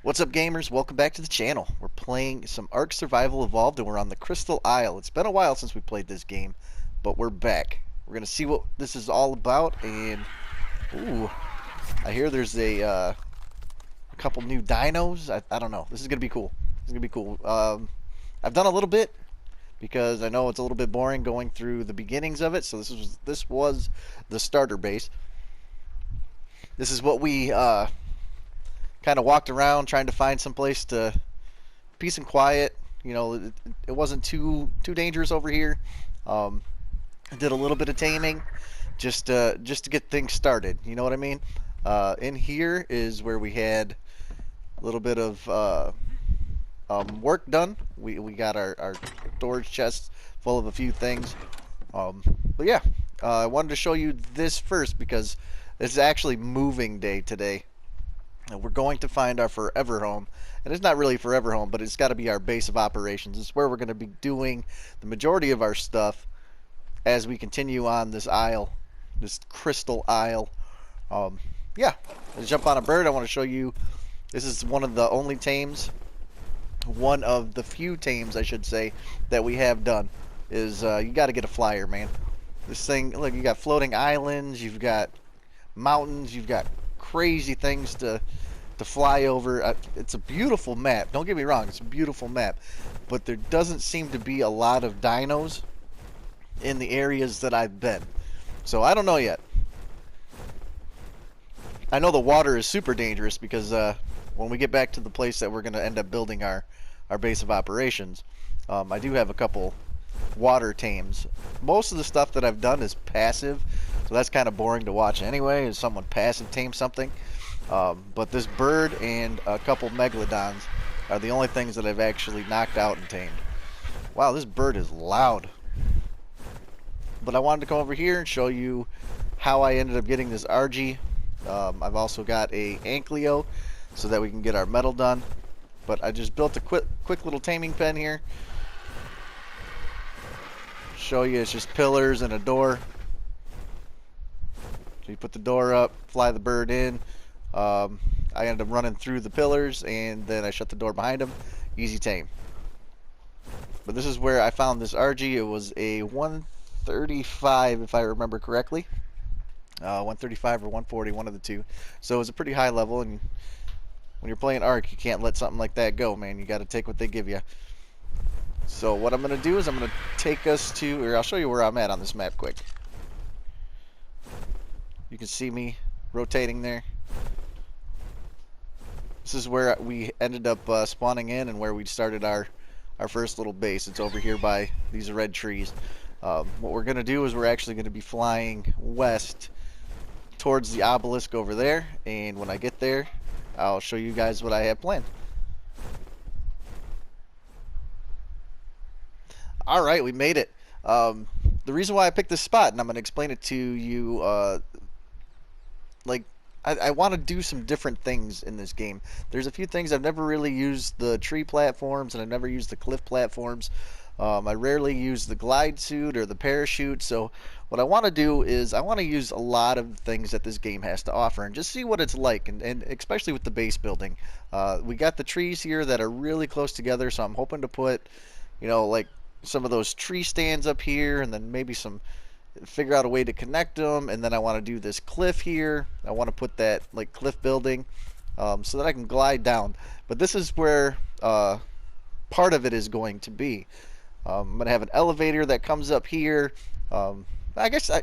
What's up, gamers? Welcome back to the channel. We're playing some ARK Survival Evolved, and we're on the Crystal Isle. It's been a while since we played this game, but we're back. We're gonna see what this is all about, and ooh, I hear there's a couple new dinos. I don't know. This is gonna be cool. This is gonna be cool. I've done a little bit because I know it's a little bit boring going through the beginnings of it. So this was the starter base. This is what we kind of walked around trying to find some place to peace and quiet. You know, it wasn't too dangerous over here. I did a little bit of taming just to get things started. You know what I mean? In here is where we had a little bit of work done. We got our storage chests full of a few things. But yeah, I wanted to show you this first because it's actually moving day today. And we're going to find our forever home. And it's not really forever home, but it's got to be our base of operations. It's where we're going to be doing the majority of our stuff as we continue on this isle, this crystal isle. Yeah, let's jump on a bird. I want to show you, this is one of the only tames, one of the few tames, I should say, that we have done, is you got to get a flyer, man. This thing, look, you got floating islands, you've got mountains, you've got crazy things to fly over. It's a beautiful map. Don't get me wrong, it's a beautiful map, but there doesn't seem to be a lot of dinos in the areas that I've been. So I don't know yet. I know the water is super dangerous because when we get back to the place that we're going to end up building our base of operations, I do have a couple water tames. Most of the stuff that I've done is passive, so that's kind of boring to watch anyway, is someone passive tame something. But this bird and a couple megalodons are the only things that I've actually knocked out and tamed. Wow, this bird is loud. But I wanted to come over here and show you how I ended up getting this RG. I've also got a Ankylo so that we can get our metal done. But I just built a quick little taming pen here. Show you, it's just pillars and a door. So you put the door up, fly the bird in. I ended up running through the pillars and then I shut the door behind him. Easy tame. But this is where I found this RG. It was a 135 if I remember correctly. 135 or 140, one of the two. So it was a pretty high level, and when you're playing ARK, you can't let something like that go, man. You got to take what they give you. So what I'm going to do is I'm going to take us to, or I'll show you where I'm at on this map quick. You can see me rotating there. This is where we ended up spawning in and where we started our first little base. It's over here by these red trees. What we're going to do is we're actually going to be flying west towards the obelisk over there, and when I get there, I'll show you guys what I have planned. Alright, we made it. The reason why I picked this spot, and I'm going to explain it to you, I want to do some different things in this game. There's a few things. I've never really used the tree platforms, and I've never used the cliff platforms. I rarely use the glide suit or the parachute, so what I want to do is I want to use a lot of things that this game has to offer and just see what it's like, and especially with the base building. We got the trees here that are really close together, so I'm hoping to put, you know, like some of those tree stands up here, and then maybe figure out a way to connect them, and then I want to do this cliff here. I want to put that like cliff building so that I can glide down. But this is where part of it is going to be. I'm going to have an elevator that comes up here. I guess I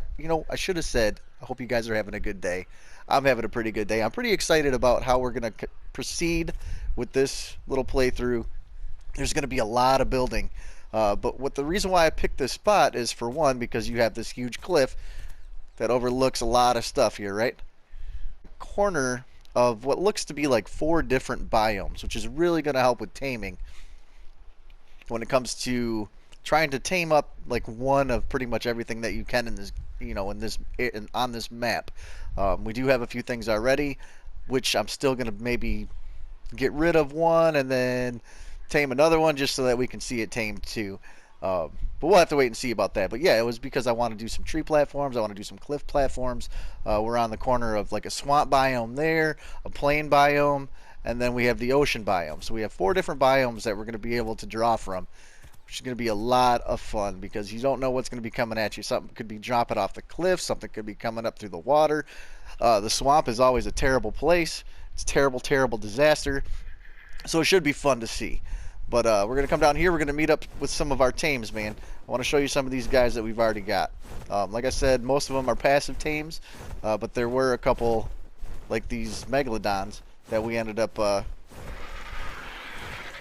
should have said, I hope you guys are having a good day. I'm having a pretty good day. I'm pretty excited about how we're going to proceed with this little playthrough. There's going to be a lot of building. But the reason why I picked this spot is, for one, because you have this huge cliff that overlooks a lot of stuff here, right? Corner of what looks to be like 4 different biomes, which is really going to help with taming when it comes to trying to tame up like one of pretty much everything that you can in this, on this map. We do have a few things already, which I'm still going to maybe get rid of one and then tame another one just so that we can see it tamed too. But we'll have to wait and see about that. But yeah, it was because I want to do some tree platforms. I want to do some cliff platforms. We're on the corner of like a swamp biome there, a plain biome, and then we have the ocean biome. So we have 4 different biomes that we're going to be able to draw from, which is going to be a lot of fun because you don't know what's going to be coming at you. Something could be dropping off the cliff, something could be coming up through the water. The swamp is always a terrible place. It's terrible, terrible disaster. So it should be fun to see. But we're going to come down here. We're going to meet up with some of our tames, man. I want to show you some of these guys that we've already got. Like I said, most of them are passive tames, but there were a couple, like these megalodons, that we ended up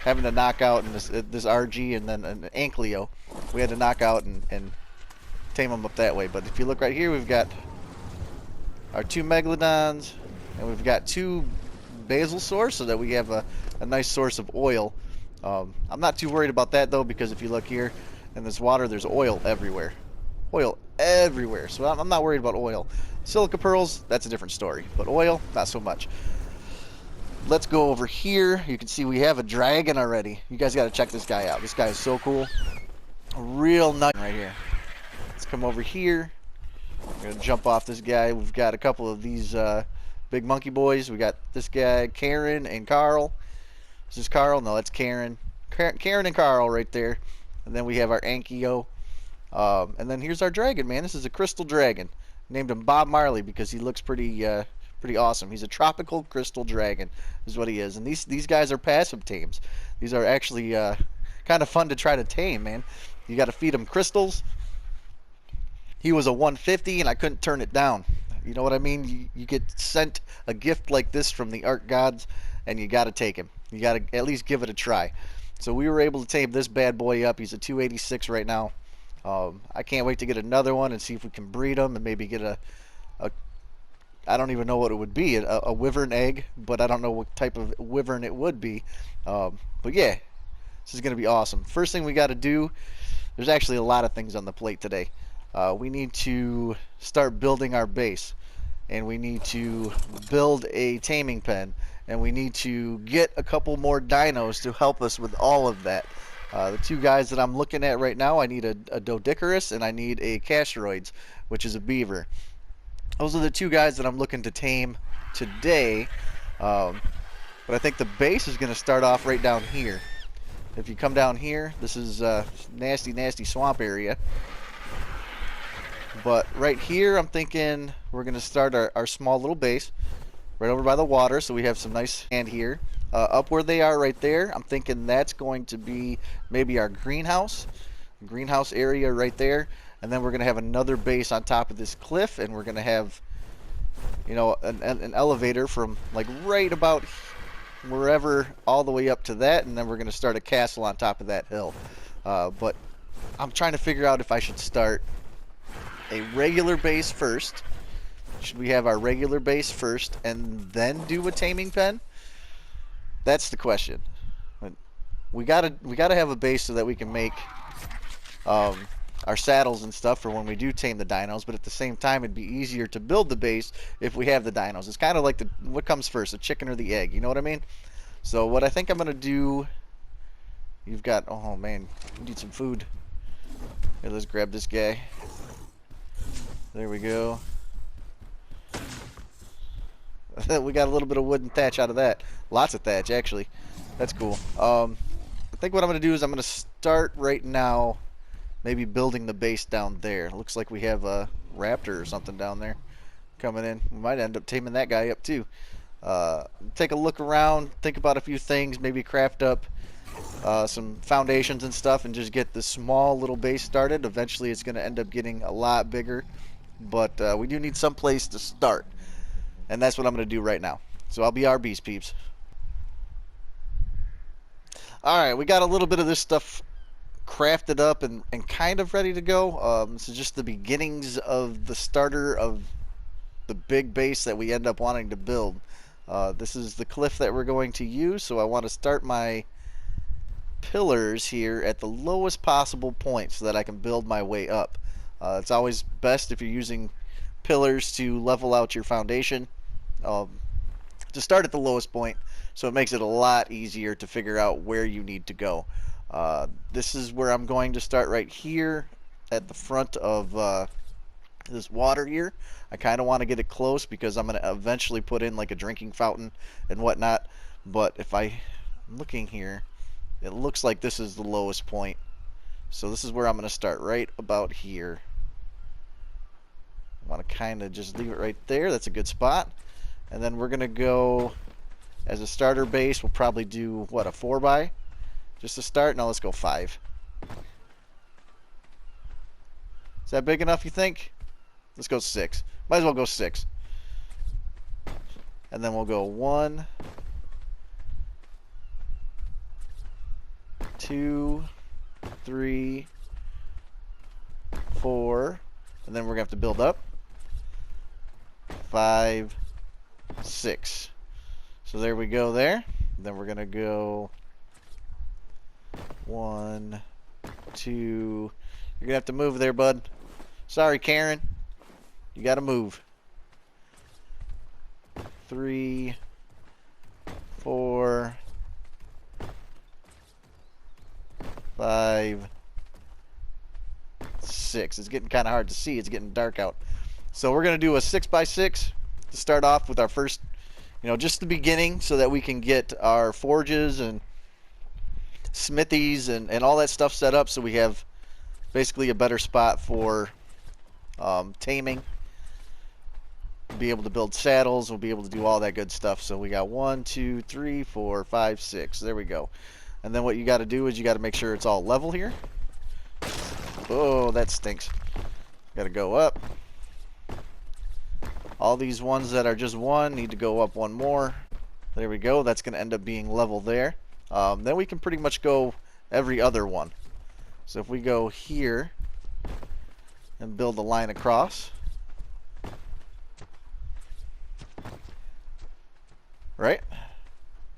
having to knock out in this RG and then an Ankylo. We had to knock out and tame them up that way. But if you look right here, we've got our 2 megalodons, and we've got 2 basilsaurs, so that we have a nice source of oil. I'm not too worried about that though, because if you look here in this water, there's oil everywhere. Oil everywhere, so I'm not worried about oil. Silica pearls, that's a different story, but oil, not so much. Let's go over here. You can see we have a dragon already. You guys got to check this guy out. This guy is so cool. Real nice right here. Let's come over here. We're going to jump off this guy. We've got a couple of these big monkey boys. We got this guy, Karen and Carl. Is this Carl? No, that's Karen. Karen and Carl right there. And then we have our Ankylo. And then here's our dragon, man. This is a crystal dragon. Named him Bob Marley because he looks pretty awesome. He's a tropical crystal dragon is what he is. And these guys are passive tames. These are actually kind of fun to try to tame, man. You got to feed him crystals. He was a 150 and I couldn't turn it down. You know what I mean? You get sent a gift like this from the ARK gods, and you got to take him. You got to at least give it a try. So we were able to tame this bad boy up. He's a 286 right now. I can't wait to get another one and see if we can breed him and maybe get a I don't even know what it would be, a wyvern egg, but I don't know what type of wyvern it would be. But yeah, this is going to be awesome. First thing we got to do, there's actually a lot of things on the plate today. We need to start building our base, and we need to build a taming pen, and we need to get a couple more dinos to help us with all of that. The 2 guys that I'm looking at right now, I need a Doedicurus and I need a Castroids, which is a beaver. Those are the 2 guys that I'm looking to tame today. But I think the base is going to start off right down here. If you come down here, this is nasty, nasty swamp area. But right here, I'm thinking we're going to start our small little base right over by the water, so we have some nice sand here. Up where they are right there, I'm thinking that's going to be maybe our greenhouse area right there. And then we're going to have another base on top of this cliff, and we're going to have, you know, an elevator from like right about wherever all the way up to that, and then we're going to start a castle on top of that hill. But I'm trying to figure out if I should start a regular base first. Should we have our regular base first and then do a taming pen? That's the question. We gotta have a base so that we can make our saddles and stuff for when we do tame the dinos, but at the same time it'd be easier to build the base if we have the dinos. It's kind of like what comes first, the chicken or the egg, you know what I mean? So what I think I'm gonna do, you've got, oh man, you need some food. Here, let's grab this guy. There we go. We got a little bit of wood and thatch out of that. Lots of thatch, actually. That's cool. I think what I'm going to do is I'm going to start right now maybe building the base down there. It looks like we have a raptor or something down there coming in. We might end up taming that guy up too. Take a look around, think about a few things, maybe craft up some foundations and stuff and just get the small little base started. Eventually it's going to end up getting a lot bigger, but we do need some place to start. And that's what I'm going to do right now. So I'll be RBs, peeps. Alright, we got a little bit of this stuff crafted up and kind of ready to go. This is just the beginnings of the starter of the big base that we end up wanting to build. This is the cliff that we're going to use, so I want to start my pillars here at the lowest possible point so that I can build my way up. It's always best if you're using pillars to level out your foundation. To start at the lowest point, so it makes it a lot easier to figure out where you need to go. This is where I'm going to start right here at the front of this water here. I kind of want to get it close because I'm going to eventually put in like a drinking fountain and whatnot. But if I'm looking here, it looks like this is the lowest point. So this is where I'm going to start, right about here. I want to kind of just leave it right there. That's a good spot. And then we're going to go, as a starter base, we'll probably do, what, a 4x? Just to start? No, let's go 5. Is that big enough, you think? Let's go 6. Might as well go 6. And then we'll go 1, 2, 3, 4, and then we're gonna have to build up. 5, 6. So there we go there. Then we're gonna go 1, 2. You're gonna have to move there, bud. Sorry, Karen. You gotta move. 3, 4, 5, 6. It's getting kind of hard to see. It's getting dark out. So we're going to do a 6x6 to start off with our first, just the beginning, so that we can get our forges and smithies and all that stuff set up, so we have basically a better spot for taming. Be able to build saddles. We'll be able to do all that good stuff. So we got 1, 2, 3, 4, 5, 6. There we go. And then what you got to do is you got to make sure it's all level here. Oh, that stinks. Got to go up. All these ones that are just 1 need to go up 1 more. There we go. That's going to end up being level there. Then we can pretty much go every other one. So if we go here and build a line across. Right?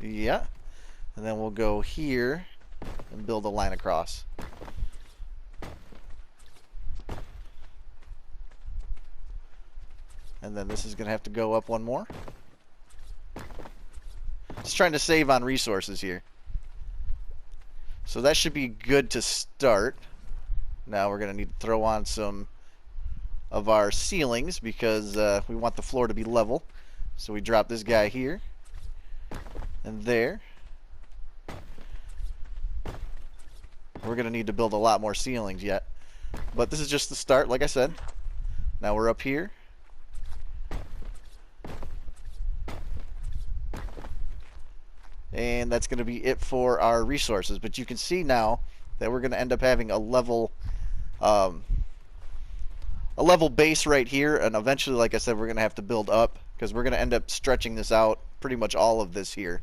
Yeah. And then we'll go here and build a line across. And then this is going to have to go up 1 more. Just trying to save on resources here. So that should be good to start. Now we're going to need to throw on some of our ceilings, because we want the floor to be level. So we drop this guy here and there. We're going to need to build a lot more ceilings yet. But this is just the start, like I said. Now we're up here. And that's going to be it for our resources. But you can see now that we're going to end up having a level base right here. And eventually, like I said, we're going to have to build up, because we're going to end up stretching this out, pretty much all of this here.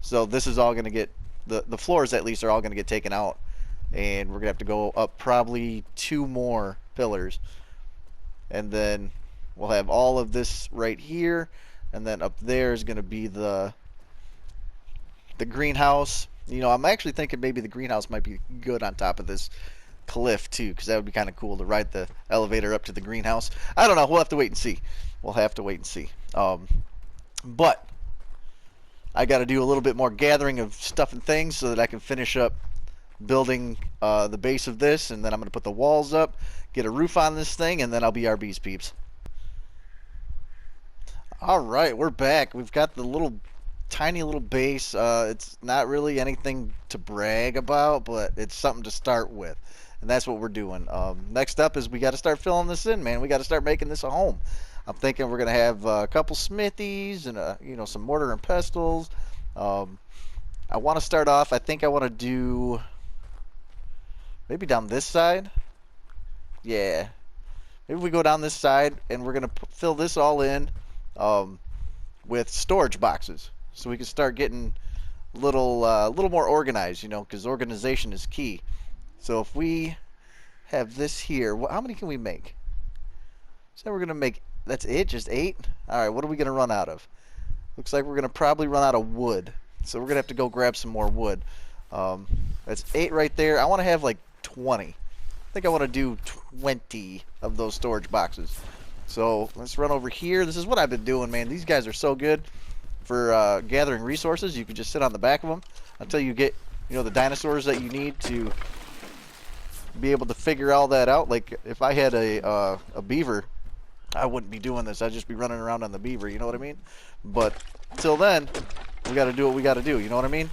So this is all going to get, the floors at least are all going to get taken out. And we're going to have to go up probably 2 more pillars. And then we'll have all of this right here. And then up there is going to be the greenhouse. I'm actually thinking maybe the greenhouse might be good on top of this cliff too, because that would be kind of cool to ride the elevator up to the greenhouse. I don't know. We'll have to wait and see. But I got to do a little bit more gathering of stuff and things so that I can finish up building the base of this, and then I'm going to put the walls up, get a roof on this thing, and then I'll be RB's peeps. Alright, we're back. We've got the tiny little base. It's not really anything to brag about, but it's something to start with. And that's what we're doing. Next up is we got to start filling this in, man. We got to start making this a home. I'm thinking we're going to have a couple smithies and some mortar and pestles. I want to start off, I think I want to do maybe down this side. Yeah. Maybe we go down this side and we're going to fill this all in with storage boxes. So we can start getting a little more organized, because organization is key. So if we have this here, how many can we make? So we're going to make, that's it, just 8? Alright, what are we going to run out of? Looks like we're going to probably run out of wood. So we're going to have to go grab some more wood. That's 8 right there. I want to have like 20. I think I want to do 20 of those storage boxes. So let's run over here. This is what I've been doing, man. These guys are so good for gathering resources. You can just sit on the back of them until you get the dinosaurs that you need to be able to figure all that out. Like if I had a beaver, I wouldn't be doing this. I'd just be running around on the beaver, you know what I mean? But till then, we got to do what we got to do. You know what I mean?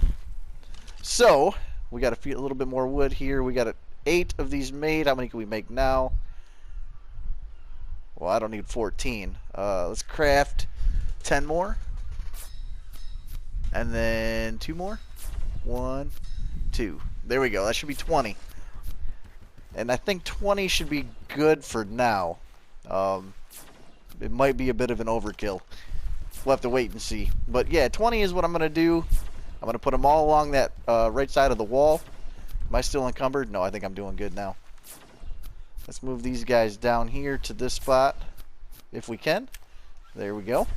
So we got a little bit more wood here. We got 8 of these made. How many can we make now? Well, I don't need 14. Let's craft 10 more. And then 2 more. 1, 2. There we go. That should be 20. And I think 20 should be good for now. It might be a bit of an overkill. We'll have to wait and see. But yeah, 20 is what I'm going to do. I'm going to put them all along that right side of the wall. Am I still encumbered? No, I think I'm doing good now. Let's move these guys down here to this spot if we can. There we go.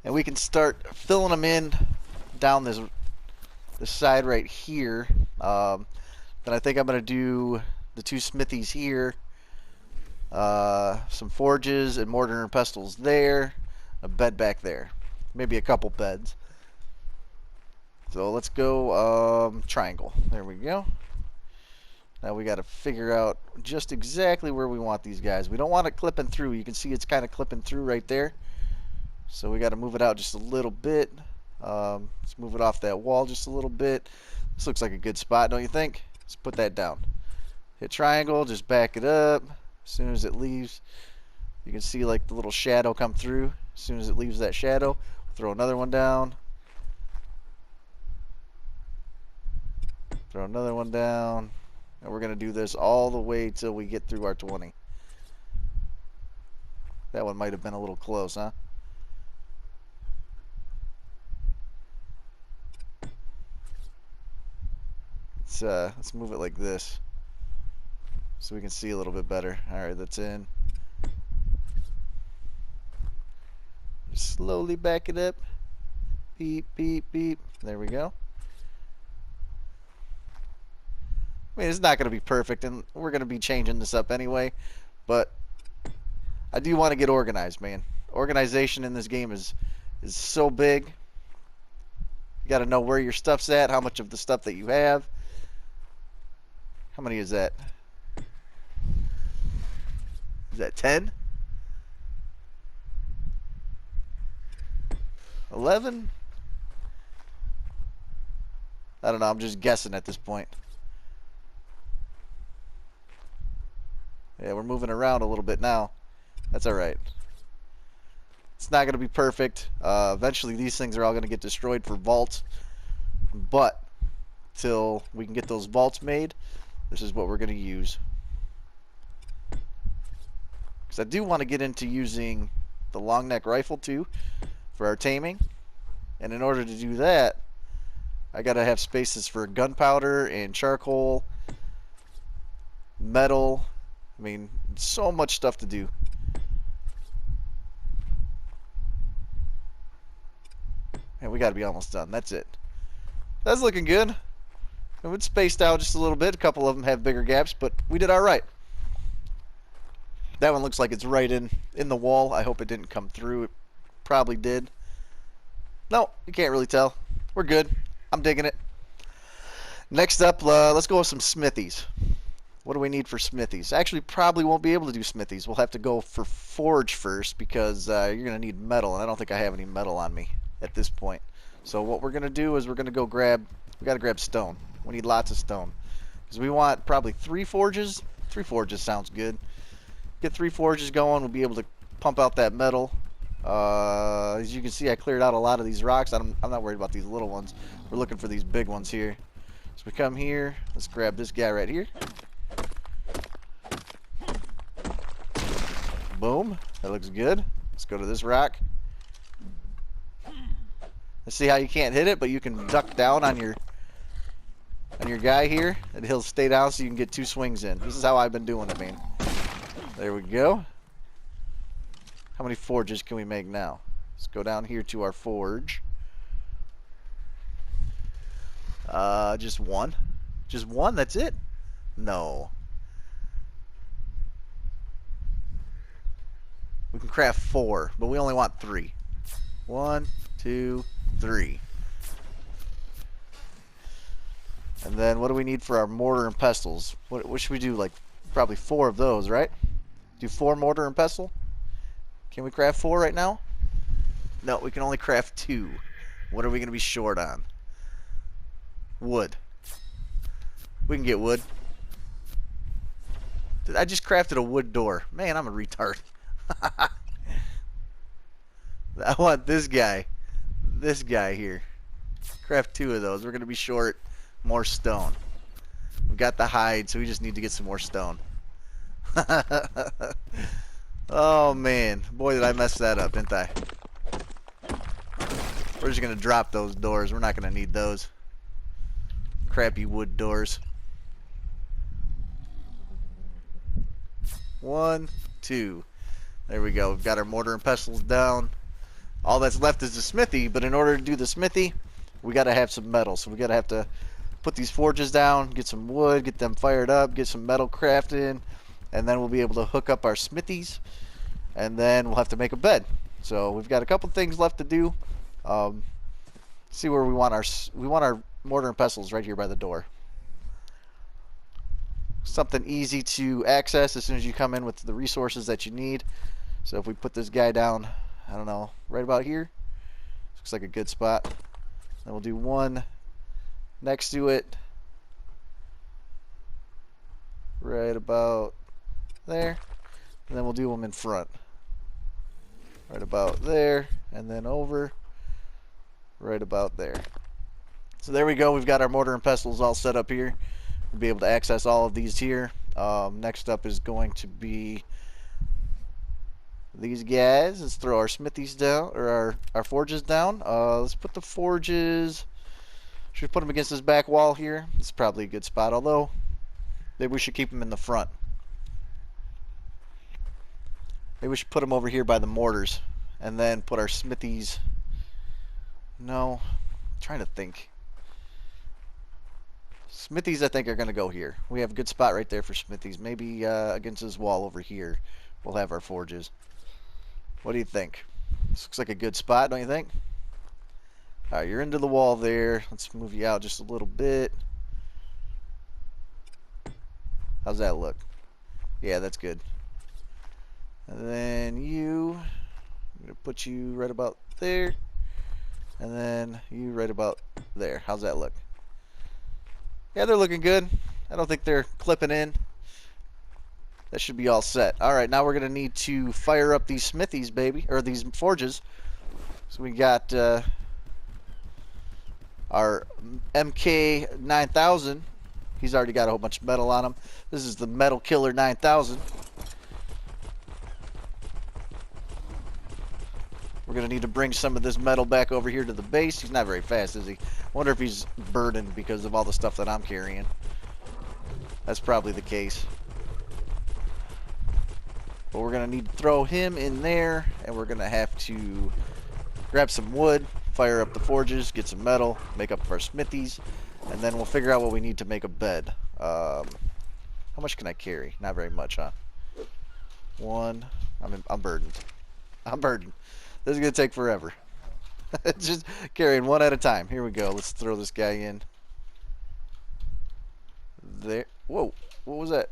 And we can start filling them in down this side right here. Then I think I'm going to do the 2 smithies here. Some forges and mortar and pestles there. A bed back there. Maybe a couple beds. So let's go triangle. There we go. Now we got to figure out just exactly where we want these guys. We don't want it clipping through. You can see it's kind of clipping through right there. So we got to move it out just a little bit. Let's move it off that wall just a little bit. This looks like a good spot, don't you think? Let's put that down. Hit triangle, just back it up. As soon as it leaves, you can see like the little shadow come through. As soon as it leaves that shadow, throw another one down. Throw another one down. And we're going to do this all the way till we get through our 20. That one might have been a little close, huh? Let's move it like this so we can see a little bit better. Alright, that's in. Just slowly back it up. Beep, beep, beep. There we go. I mean, it's not going to be perfect, and we're going to be changing this up anyway, but I do want to get organized, man. Organization in this game is so big. You got to know where your stuff's at, how much of the stuff that you have. How many is that? Is that 10? 11? I don't know, I'm just guessing at this point. Yeah, we're moving around a little bit now. That's alright. It's not going to be perfect. Eventually these things are all going to get destroyed for vaults. But till we can get those vaults made, this is what we're going to use. Because I do want to get into using the long neck rifle too for our taming. And in order to do that, I got to have spaces for gunpowder and charcoal, metal. I mean, so much stuff to do. And we got to be almost done. That's it. That's looking good. It would spaced out just a little bit. A couple of them have bigger gaps, but we did all right. That one looks like it's right in the wall. I hope it didn't come through. It probably did. No, you can't really tell. We're good. I'm digging it. Next up, let's go with some smithies. What do we need for smithies? Actually, probably won't be able to do smithies. We'll have to go for forge first because you're going to need metal, and I don't think I have any metal on me at this point. So what we're going to do is we're going to go grab, we got to grab stone. We need lots of stone because we want probably 3 forges. 3 forges sounds good. Get 3 forges going, we'll be able to pump out that metal. As you can see, I cleared out a lot of these rocks. I'm not worried about these little ones. We're looking for these big ones here. So we come here, let's grab this guy right here. Boom, that looks good. Let's go to this rock. Let's see how you can't hit it, but you can duck down on your guy here, and he'll stay down so you can get 2 swings in. This is how I've been doing it, man. There we go. How many forges can we make now? Let's go down here to our forge. Just 1. Just 1, that's it? No. We can craft 4, but we only want 3. 1, 2, 3. And then what do we need for our mortar and pestles? What should we do? Like probably 4 of those, right? Do 4 mortar and pestle? Can we craft 4 right now? No, we can only craft 2. What are we going to be short on? Wood. We can get wood. Dude, I just crafted a wood door. Man, I'm a retard. I want this guy. This guy here. Craft 2 of those. We're going to be short more stone. We've got the hide, so we just need to get some more stone. Oh, man. Boy, did I mess that up, didn't I? We're just going to drop those doors. We're not going to need those. Crappy wood doors. 1, 2. There we go. We've got our mortar and pestles down. All that's left is the smithy, but in order to do the smithy, we got to have some metal. So we got to have to put these forges down, get some wood, get them fired up, get some metal crafted, and then we'll be able to hook up our smithies, and then we'll have to make a bed. So we've got a couple things left to do. See where we want our mortar and pestles right here by the door. Something easy to access as soon as you come in with the resources that you need. So if we put this guy down, I don't know, right about here, looks like a good spot. Then we'll do one next to it, right about there, and then we'll do them in front, right about there, and then over, right about there. So there we go. We've got our mortar and pestles all set up here. We'll be able to access all of these here. Next up is going to be these guys. Let's throw our smithies down, or our forges down. Let's put the forges. Should we put them against this back wall here? It's probably a good spot, although maybe we should keep them in the front. Maybe we should put them over here by the mortars, and then put our smithies. No, I'm trying to think. Smithies, I think, are going to go here. We have a good spot right there for smithies. Maybe against this wall over here, we'll have our forges. What do you think? This looks like a good spot, don't you think? Alright, you're into the wall there. Let's move you out just a little bit. How's that look? Yeah, that's good. And then I'm going to put you right about there. And then you right about there. How's that look? Yeah, they're looking good. I don't think they're clipping in. That should be all set. Alright, now we're going to need to fire up these smithies, baby. Or these forges. So we got our MK 9000. He's already got a whole bunch of metal on him. This is the Metal Killer 9000. We're going to need to bring some of this metal back over here to the base. He's not very fast, is he? Wonder if he's burdened because of all the stuff that I'm carrying. That's probably the case. But we're going to need to throw him in there, and we're going to have to grab some wood, fire up the forges, get some metal, make up our smithies, and then we'll figure out what we need to make a bed. How much can I carry? Not very much, huh? One. I'm burdened. I'm burdened. This is going to take forever. Just carrying one at a time. Here we go. Let's throw this guy in. There. Whoa. What was that?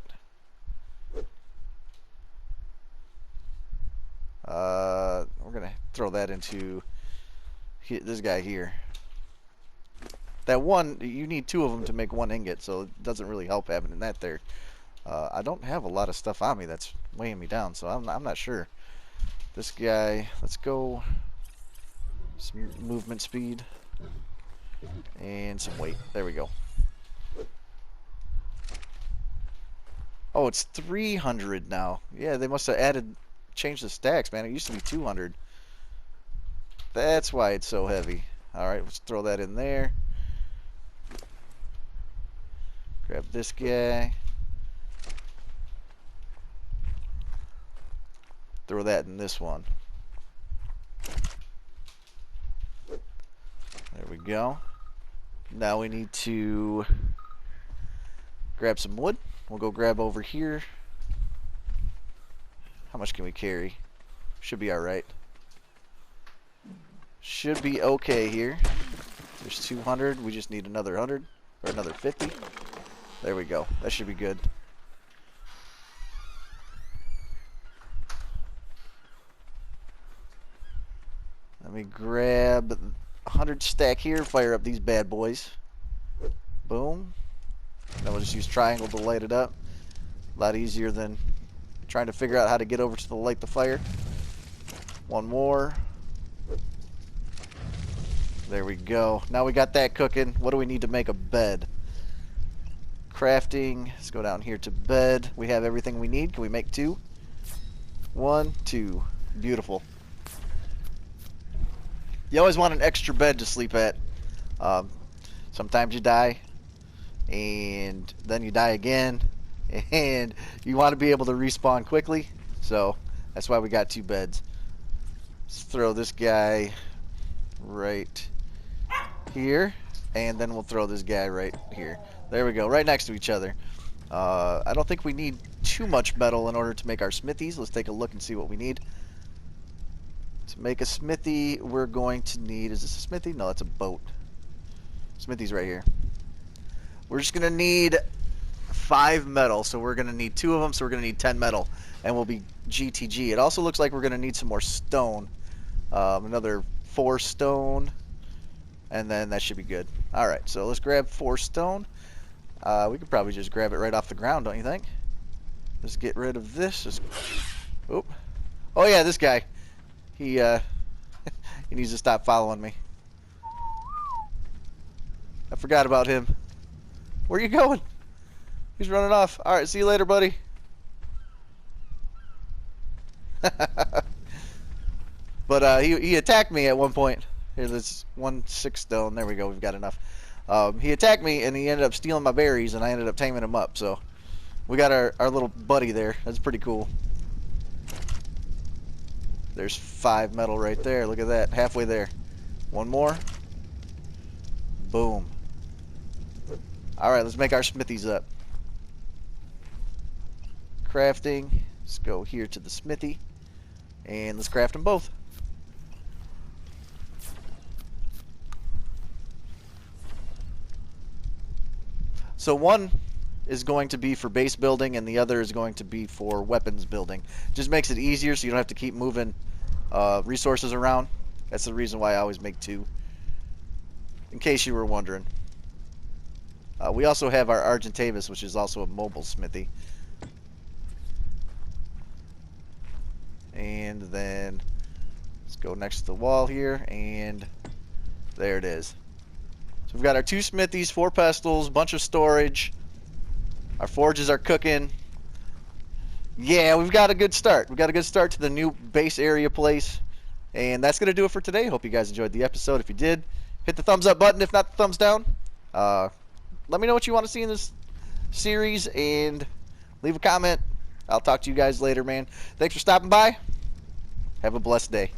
We're going to throw that into this guy here. That one, you need 2 of them to make 1 ingot, so it doesn't really help having that there. I don't have a lot of stuff on me that's weighing me down, so I'm not sure. This guy, let's go some movement speed and some weight. There we go. Oh, it's 300 now. Yeah, they must have changed the stacks, man. It used to be 200. That's why it's so heavy. Alright, let's throw that in there. Grab this guy. Throw that in this one. There we go. Now we need to grab some wood. We'll go grab over here. How much can we carry? Should be alright. Should be okay here. There's 200. We just need another 100 or another 50. There we go. That should be good. And Let me grab 100 stack here, fire up these bad boys. Boom. Then we'll just use triangle to light it up. A lot easier than trying to figure out how to get over to the light the fire. One more. There we go. Now we got that cooking. What do we need to make a bed? Crafting. Let's go down here to bed. We have everything we need. Can we make 2? 1, 2. Beautiful. You always want an extra bed to sleep at. Sometimes you die, and then you die again, and you want to be able to respawn quickly. So that's why we got 2 beds. Let's throw this guy right here, and then we'll throw this guy right here. There we go, right next to each other. I don't think we need too much metal in order to make our smithies. Let's take a look and see what we need. To make a smithy, we're going to need... Is this a smithy? No, that's a boat. Smithy's right here. We're just going to need 5 metal, so we're going to need 2 of them, so we're going to need 10 metal, and we'll be GTG. It also looks like we're going to need some more stone. Another 4 stone, and then that should be good. Alright, so let's grab 4 stone. We could probably just grab it right off the ground, don't you think? Let's get rid of this. Just... Oop. Oh yeah, this guy. He he needs to stop following me. I forgot about him. Where are you going? He's running off. Alright, see you later, buddy. But he attacked me at one point. Here, there's 1 stone. There we go. We've got enough. He attacked me, and he ended up stealing my berries, and I ended up taming him up. So we got our little buddy there. That's pretty cool. There's 5 metal right there. Look at that. Halfway there. 1 more. Boom. Alright, let's make our smithies up. Crafting. Let's go here to the smithy. And let's craft them both. So one is going to be for base building, and the other is going to be for weapons building. Just makes it easier so you don't have to keep moving resources around. That's the reason why I always make 2, in case you were wondering. We also have our Argentavis, which is also a mobile smithy. And then let's go next to the wall here, and there it is. So we've got our 2 smithies, 4 pestles, bunch of storage. Our forges are cooking. Yeah, we've got a good start. We've got a good start to the new base area place. And that's going to do it for today. Hope you guys enjoyed the episode. If you did, hit the thumbs up button. If not, the thumbs down. Let me know what you want to see in this series, and leave a comment. I'll talk to you guys later, man. Thanks for stopping by. Have a blessed day.